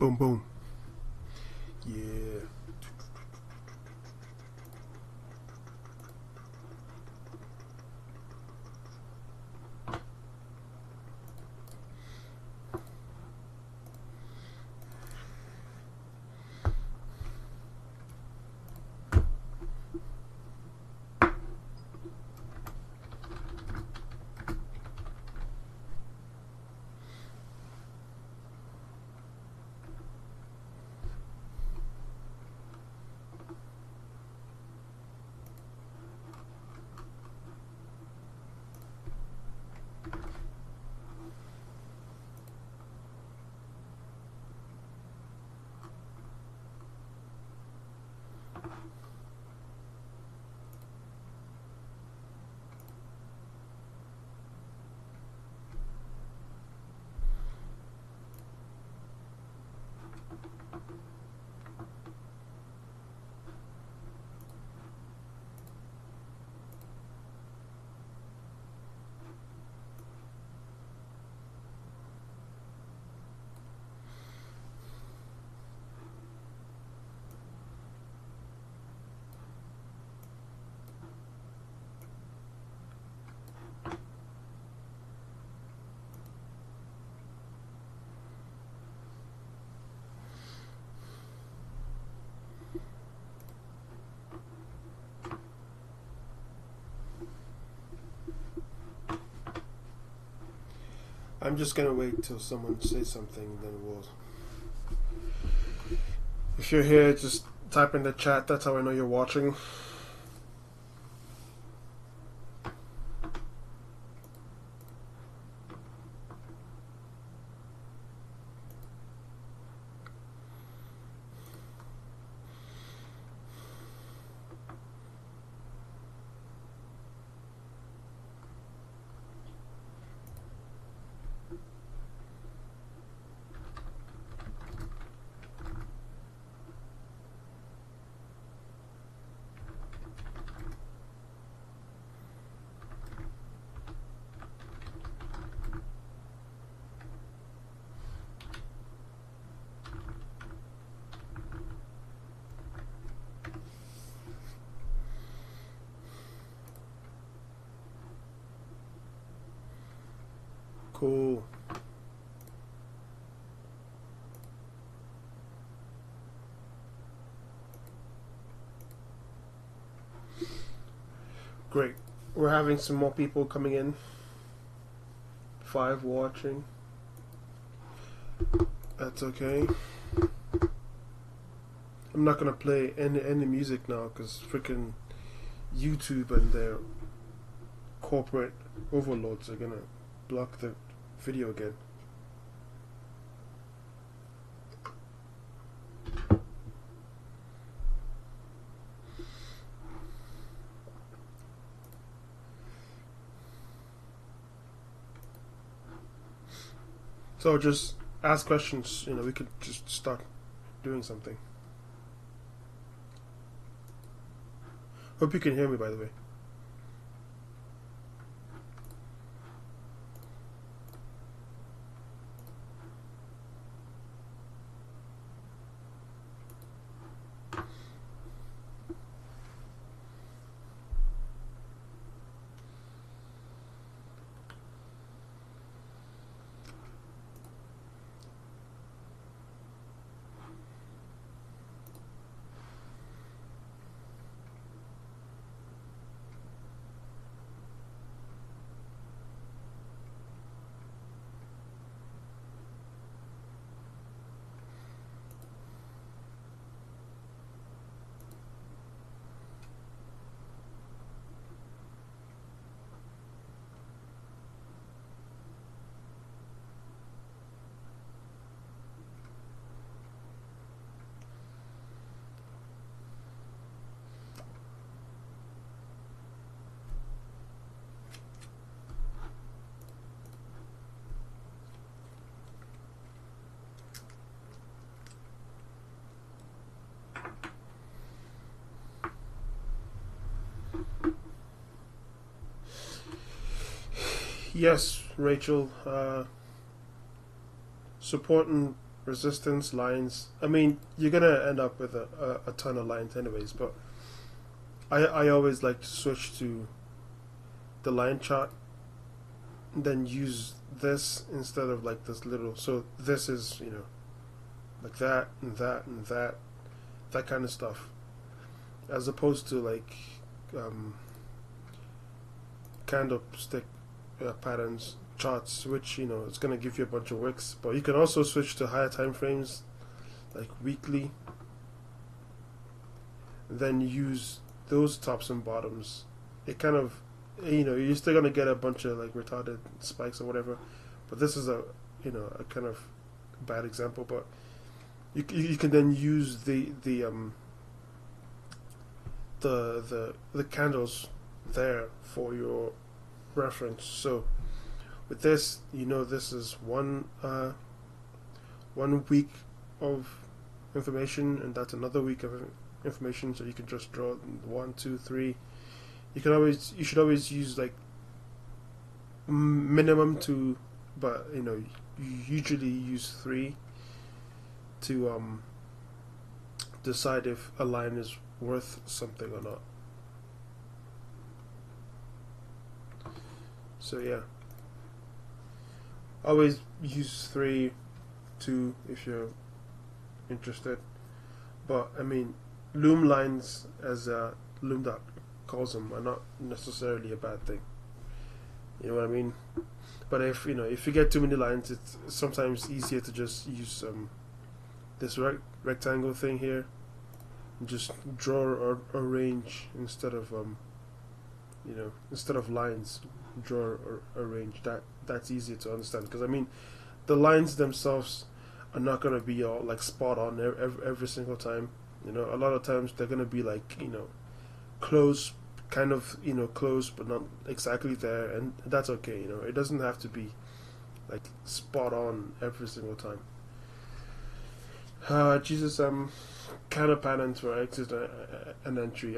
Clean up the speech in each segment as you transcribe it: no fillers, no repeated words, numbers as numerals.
Boom, boom. Yeah. I'm just gonna wait till someone says something, then we'll. If you're here, just type in the chat. That's how I know you're watching. Cool. Great. We're having some more people coming in. 5 watching. That's okay. I'm not gonna play any music now because freaking YouTube and their corporate overlords are gonna block the video again. So just ask questions, you know, we could just start doing something. Hope you can hear me, by the way. Yes, Rachel. Supporting resistance lines. I mean, you're gonna end up with a ton of lines anyways, but I always like to switch to the line chart and then use this instead of like this little. So this is, you know, like that and that and that kind of stuff, as opposed to like um, candlestick patterns charts, which, you know, it's gonna give you a bunch of wicks. But you can also switch to higher time frames, like weekly, and then use those tops and bottoms. It kind of, you know, you're still gonna get a bunch of like retarded spikes or whatever, but this is a, you know, a kind of bad example. But you can then use the candles there for your reference. So with this, you know, this is one week of information, and that's another week of information. So you can just draw 1, 2, 3. You should always use like minimum 2, but you know, you usually use 3 to decide if a line is worth something or not. So yeah, always use 3, 2 if you're interested. But I mean, loom lines, as Loom dot calls them, are not necessarily a bad thing. You know what I mean? But if you get too many lines, it's sometimes easier to just use this rectangle thing here and just draw a range instead of instead of lines. Draw a range. That's easier to understand, because I mean, the lines themselves are not going to be all like spot on every single time. You know, a lot of times they're going to be like, you know, close, kind of, you know, close but not exactly there, and that's okay. You know, it doesn't have to be like spot on every single time. Jesus, counter patterns for exit and entry.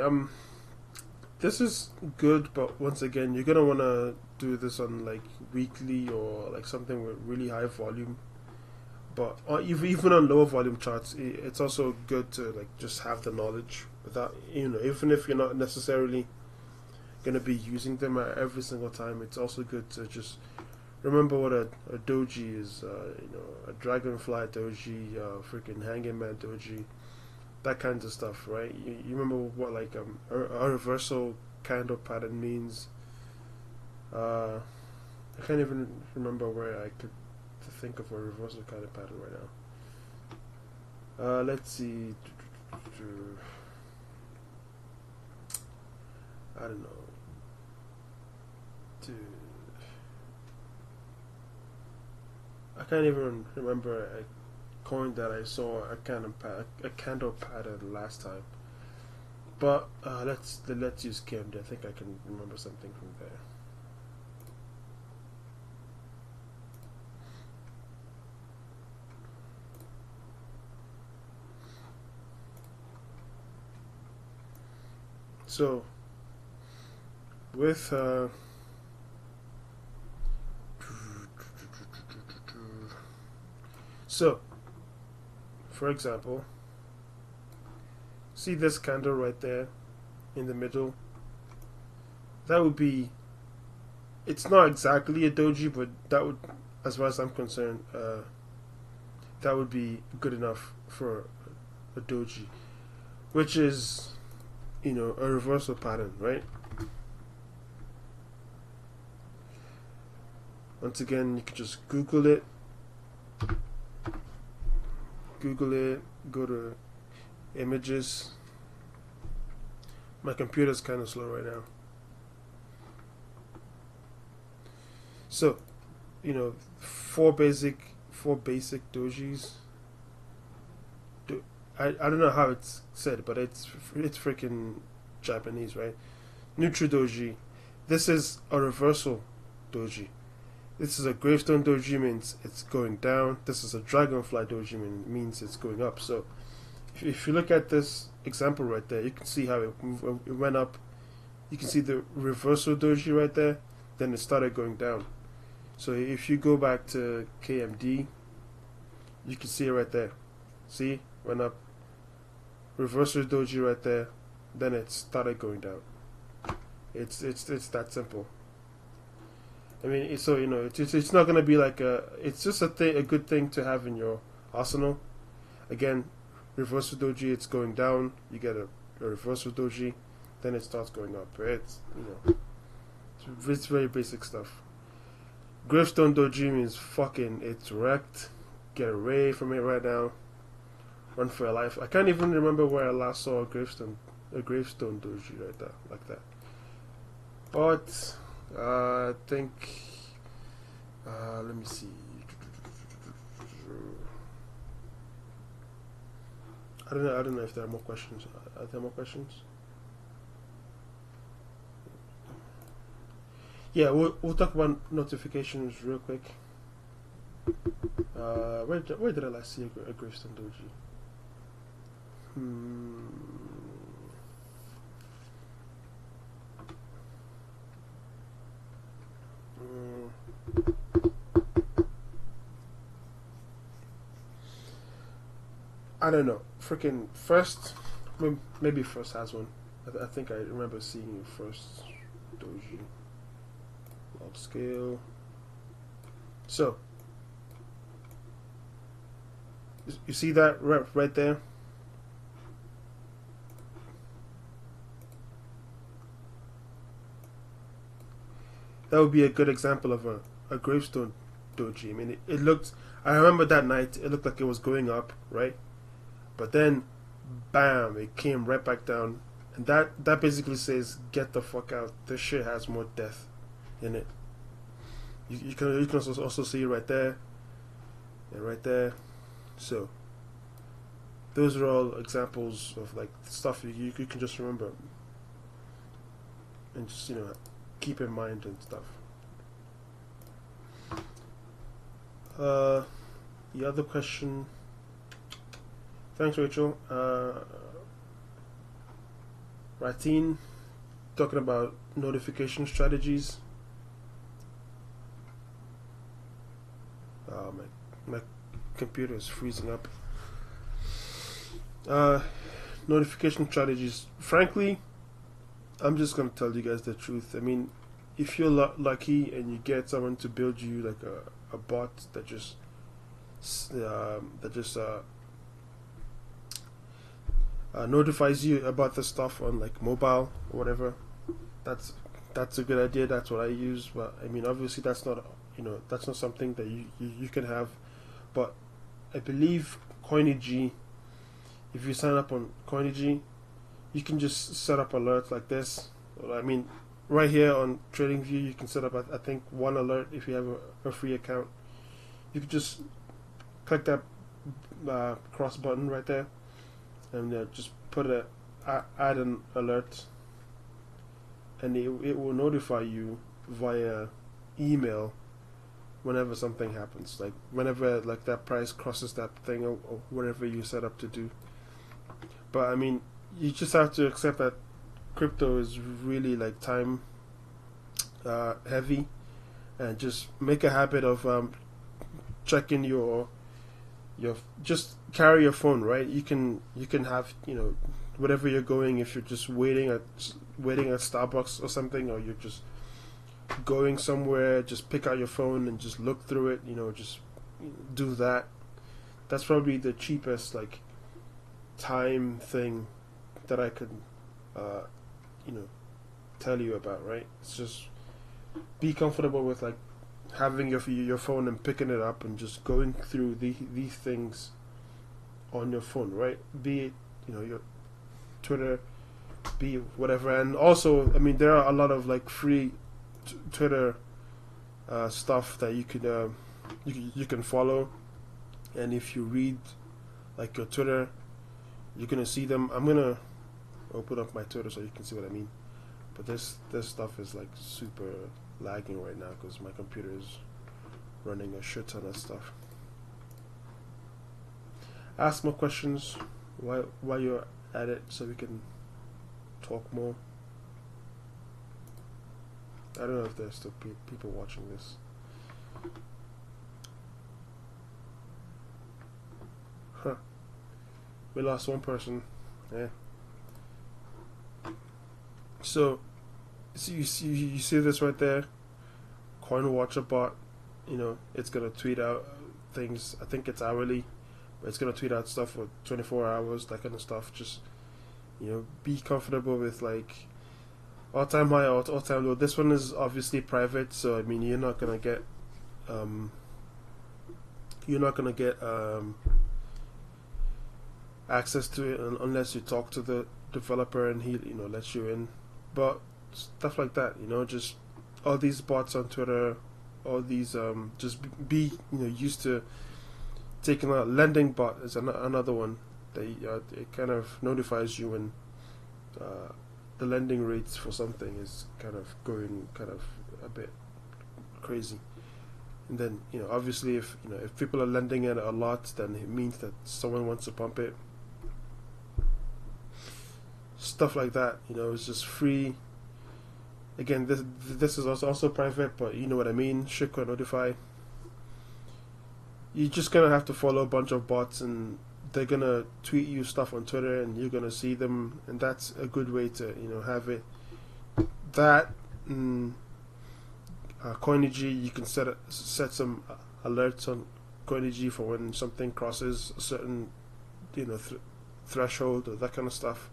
This is good, but once again, you're gonna wanna do this on like weekly or like something with really high volume. But even on lower volume charts, it's also good to like just have the knowledge without, you know, even if you're not necessarily gonna be using them every single time. It's also good to just remember what a doji is. You know, a dragonfly doji, freaking hanging man doji, that kind of stuff, right? You remember what like a reversal candle pattern means. I can't even remember where I could think of a reversal kind of pattern right now. Let's see. I don't know. I can't even remember a coin that I saw a candle pattern last time. But let's use KMD. I think I can remember something from there. So with so for example, see this candle right there in the middle? That would be, it's not exactly a doji, but that would, as far as I'm concerned, that would be good enough for a doji, which is, you know, a reversal pattern, right? Once again, you can just Google it, go to images. My computer's kind of slow right now. So, you know, four basic dojis. I don't know how it's said, but it's freaking Japanese, right? Neutral doji. This is a reversal doji. This is a gravestone doji, means it's going down. This is a dragonfly doji, means it's going up. So if you look at this example right there, you can see how it went up. You can see the reversal doji right there. Then it started going down. So if you go back to KMD, You can see it right there. See, went up, reverse doji right there, then it started going down. It's that simple. I mean, so you know, it's not gonna be like a. It's just a good thing to have in your arsenal. Again, reversal doji, it's going down. You get a reversal doji, then it starts going up. Right? It's very basic stuff. Gravestone doji means fucking it's wrecked. Get away from it right now. Run for your life. I can't even remember where I last saw a gravestone doji right there like that. But I think let me see. I don't know if there are more questions. Are there more questions? Yeah, we'll talk about notifications real quick. Where did I last see a gravestone doji? I don't know. Freaking First, maybe First has one. I think I remember seeing First doji. Large scale. So, you see that right there? That would be a good example of a gravestone doji. I mean, it looked. I remember that night. It looked like it was going up, right? But then, bam! It came right back down, and that basically says, "Get the fuck out! This shit has more death in it." You can also see it right there, and right there. So, those are all examples of like stuff you can just remember, and just keep in mind and stuff. The other question. Thanks, Rachel. Ratin, talking about notification strategies. My computer is freezing up. Notification strategies. Frankly, I'm just gonna tell you guys the truth. I mean, if you're lucky and you get someone to build you like a bot that just notifies you about the stuff on like mobile or whatever, that's a good idea. That's what I use. But I mean, obviously, that's not something that you can have. But I believe Coinigy, if you sign up on Coinigy, you can just set up alerts like this. I mean, right here on TradingView, you can set up I think one alert if you have a free account. You can just click that cross button right there, and just put add an alert, and it will notify you via email whenever something happens, like whenever like that price crosses that thing or whatever you set up to do. But I mean, you just have to accept that crypto is really like time heavy, and just make a habit of checking your just carry your phone, right? You can have whatever you're going, if you're just waiting at Starbucks or something, or you're just going somewhere, just pick out your phone and just look through it, just do that. That's probably the cheapest like time thing that I could tell you about, right? It's just be comfortable with like having your phone and picking it up and just going through these things on your phone, right? Be it your Twitter, be whatever. And also, I mean, there are a lot of like free Twitter stuff that you could you can follow, and if you read like your Twitter, you're gonna see them. I'm gonna open up my Twitter so you can see what I mean. But this stuff is like super lagging right now because my computer is running a shit ton of stuff. Ask more questions while you're at it so we can talk more. I don't know if there's still people watching this. Huh. We lost one person. Yeah. So you see this right there, Coin Watcher bot. You know, it's gonna tweet out things. I think it's hourly, but it's gonna tweet out stuff for 24 hours, that kind of stuff. Just, you know, be comfortable with like all time high, all time low. This one is obviously private, so I mean you're not gonna get um, access to it unless you talk to the developer and he, you know, lets you in. But stuff like that, you know, just all these bots on Twitter, all these just be, you know, used to taking a lending bot is another one that it kind of notifies you when the lending rates for something is kind of going kind of a bit crazy. And then, you know, obviously if, you know, if people are lending it a lot, then it means that someone wants to pump it. Stuff like that, you know, it's just free. Again, this is also private, but you know what I mean. Shitcoin Notify. You're just gonna have to follow a bunch of bots, and they're gonna tweet you stuff on Twitter, and you're gonna see them, and that's a good way to, you know, have it. That Coinigy, you can set some alerts on Coinigy for when something crosses a certain, you know, threshold or that kind of stuff.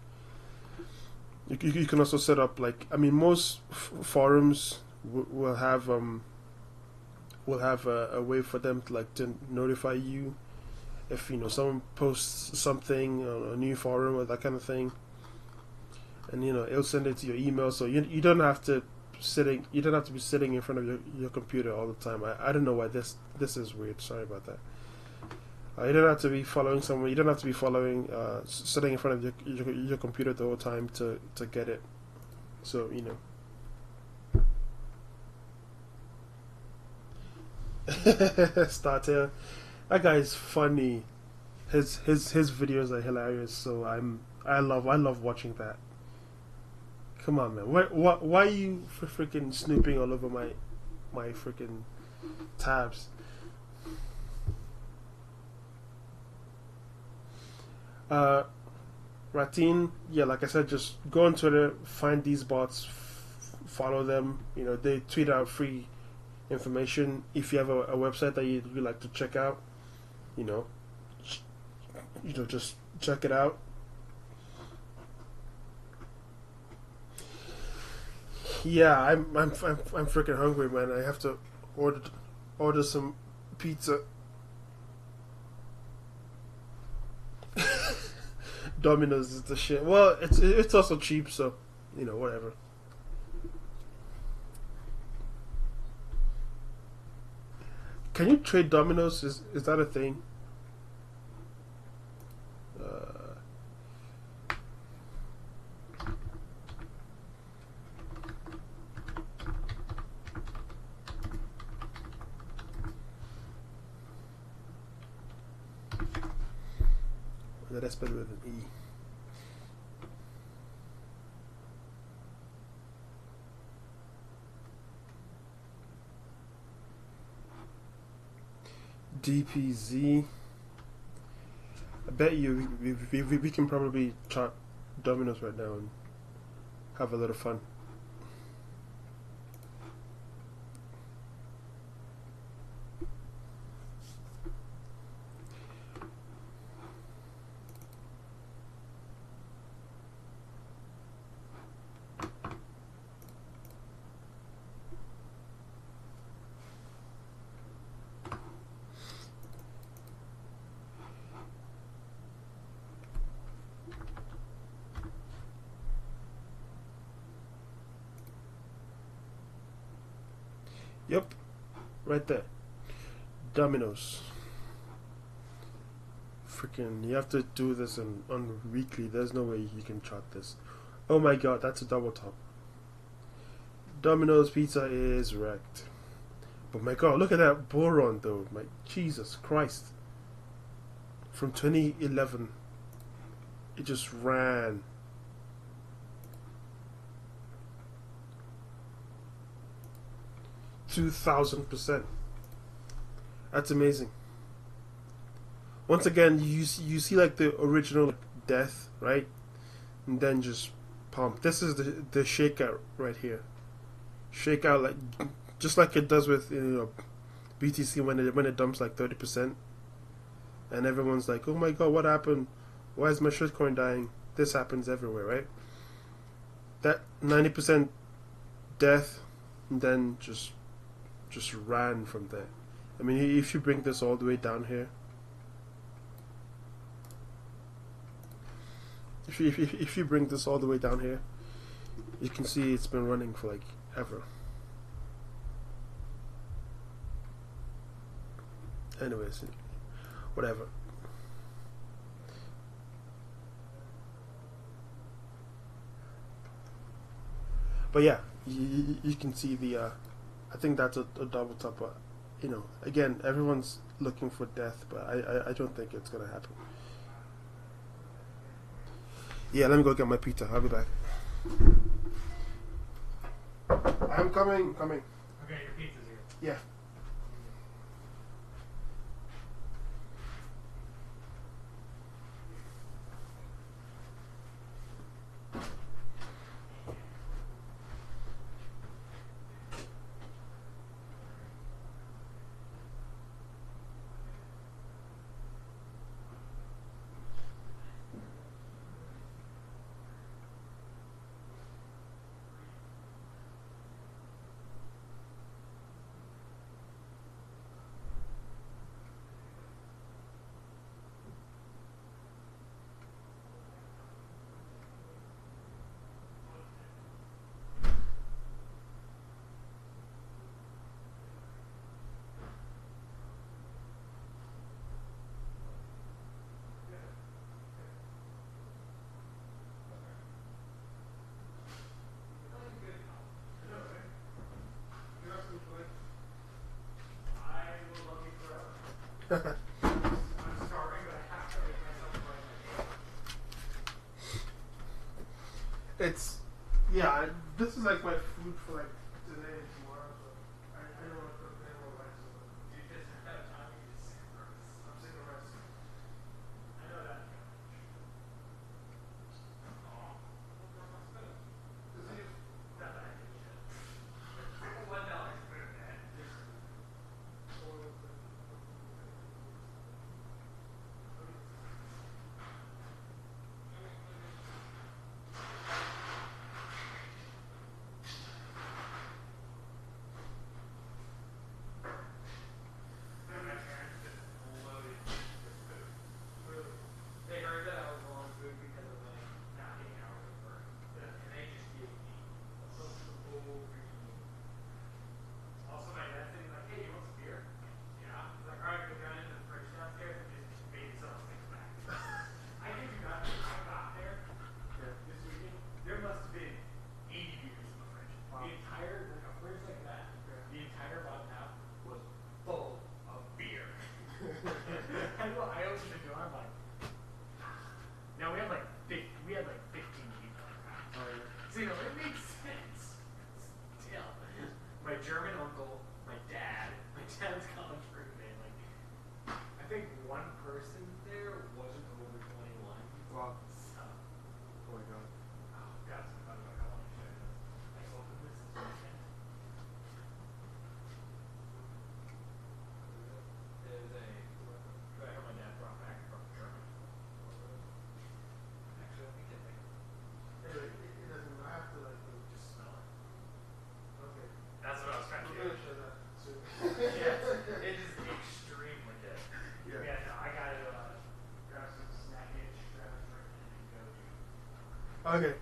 You can also set up, like, I mean, most forums will have a way for them to, like, to notify you if, you know, someone posts something on a new forum or that kind of thing, and, you know, it'll send it to your email, so you don't have to be sitting in front of your computer all the time. I don't know why this is weird. Sorry about that. You don't have to be following someone. You don't have to be sitting in front of your computer the whole time to get it. So, you know. Starter, that guy is funny. His videos are hilarious. So I love watching that. Come on, man. Why are you freaking snooping all over my freaking tabs? Ratin, yeah, like I said, just go on Twitter, find these bots, follow them. You know, they tweet out free information. If you have a website that you like to check out, you know, just check it out. Yeah, I'm freaking hungry, man. I have to order some pizza. Domino's is the shit. Well, it's also cheap, so, you know, whatever. Can you trade Domino's? Is that a thing? That's better with an E. DPZ. I bet you we can probably chart Domino's right now and have a lot of fun. Yep, right there. Domino's. Freaking, you have to do this on weekly. There's no way you can chart this. Oh my god, that's a double top. Domino's pizza is wrecked. But my god, look at that boron though. My Jesus Christ. From 2011, it just ran. %2,000%. That's amazing. once again, you see like the original death, right? And then just pump. This is the shakeout right here. Shakeout like just like it does with BTC when it dumps like 30%, and everyone's like, oh my god, what happened? Why is my shitcoin dying? This happens everywhere, right? That 90% death, and then just ran from there. I mean, if you bring this all the way down here, if you bring this all the way down here, you can see it's been running for like ever. Anyways, whatever. But yeah, you can see the. I think that's a double top. But again, everyone's looking for death, but I don't think it's gonna happen. Yeah, let me go get my pizza. I'll be back. I'm coming. Okay, your pizza's here. Yeah. I'm sorry, but I have to make myself right. It's this is like my food for like today and tomorrow. So I don't want to cook any more rice. Do you just have time to get sick of rice? I'm sick of rice. I know that. Oh, where's my spoon? Not that I can eat it. $1 spoon, man. They heard that I was wrong food because of like not getting hours of work. And they just gave me the whole freaking. Also, my dad said, he's like, hey, you want some beer? Yeah. He's like, alright, go down into the fridge downstairs and just maybe sell things back. I kid you not, I got there this weekend. There must have been 80 beers in the fridge. Wow. The entire, like a fridge like that, the entire bottom half was full of beer. I opened the door, I'm like, now we had like 15 people like that. Oh, yeah. So it makes sense. Still, my German uncle, my dad's college roommate, like I think one person there wasn't over 21. Wow. So, Oh my god. oh god, so I want to show you this. I opened this weekend. There's a that I heard my dad brought back from Germany. Actually, let me get like It doesn't have to like. just smell it. Okay. That's what I was trying to We're do. gonna show that soon. Yeah, it is extremely good. Yeah. Yeah, no, I gotta grab some snackage, grab a drink, and go do. Okay.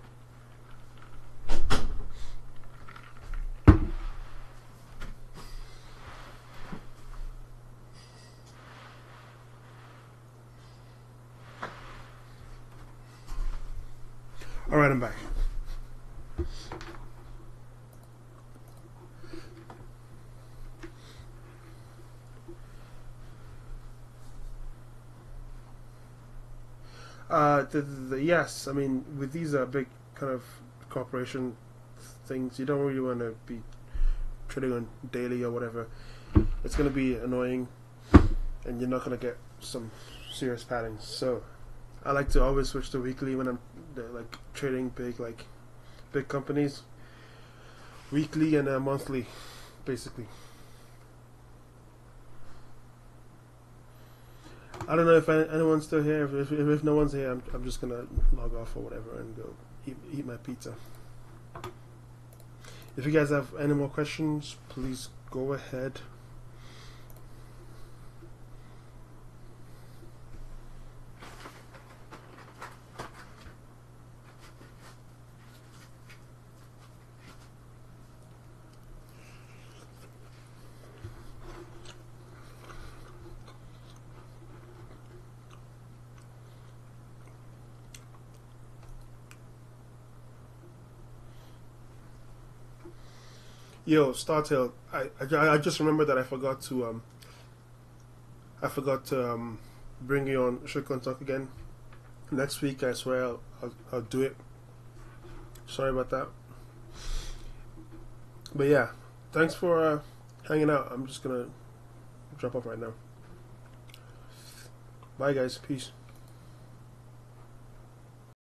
All right, I'm back. Yes, I mean, with these big kind of corporation things, you don't really want to be trading on daily or whatever. It's going to be annoying, and you're not going to get some serious patterns. So I like to always switch to weekly when I'm like trading big companies. Weekly and monthly, basically. I don't know if anyone's still here. If no one's here, I'm just gonna log off or whatever and go eat my pizza. If you guys have any more questions, please go ahead. Yo, Startail, I just remembered that I forgot to bring you on Shotgun Talk again. Next week, I swear I'll do it. Sorry about that. But yeah, thanks for hanging out. I'm just gonna drop off right now. Bye guys, peace.